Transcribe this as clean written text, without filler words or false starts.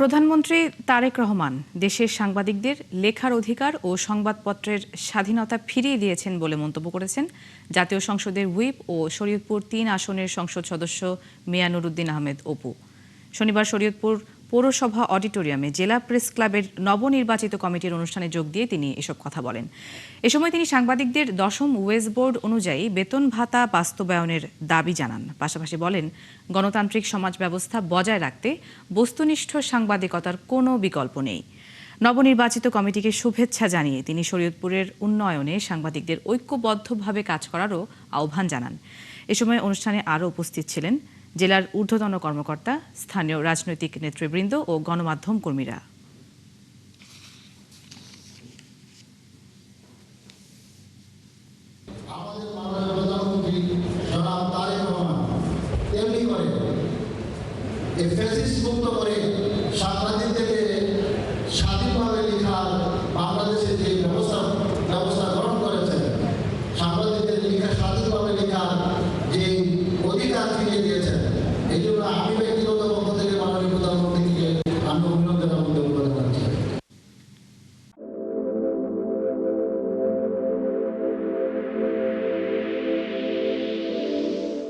প্রধানমন্ত্রী তারেক রহমান দেশের সাংবাদিকদের লেখার অধিকার ও সংবাদপত্রের স্বাধীনতা ফিরিয়ে দিয়েছেন বলে মন্তব্য করেছেন জাতীয় সংসদের হুইপ ও শরীয়তপুর ৩ আসনের সংসদ সদস্য মিয়া নুরুদ্দিন আহমেদ অপু। শনিবার শরীয়তপুর পৌরসভা অডিটোরিয়ামে জেলা প্রেস ক্লাবের নবনির্বাচিত কমিটির অনুষ্ঠানে যোগ দিয়ে তিনি এসব কথা বলেন। এ সময় তিনি সাংবাদিকদের ১০ম ওয়েজ বোর্ড অনুযায়ী বেতন ভাতা বাস্তবায়নের দাবি জানান। পাশাপাশি বলেন, গণতান্ত্রিক সমাজ ব্যবস্থা বজায় রাখতে বস্তুনিষ্ঠ সাংবাদিকতার কোনো বিকল্প নেই। নবনির্বাচিত কমিটিকে শুভেচ্ছা জানিয়ে তিনি শরীয়তপুরের উন্নয়নে সাংবাদিকদের ঐক্যবদ্ধভাবে কাজ করারও আহ্বান জানান। এ সময় অনুষ্ঠানে আরও উপস্থিত ছিলেন জেলার ঊর্ধ্বতন কর্মকর্তা, স্থানীয় রাজনৈতিক নেতৃবৃন্দ ও গণমাধ্যম কর্মীরা।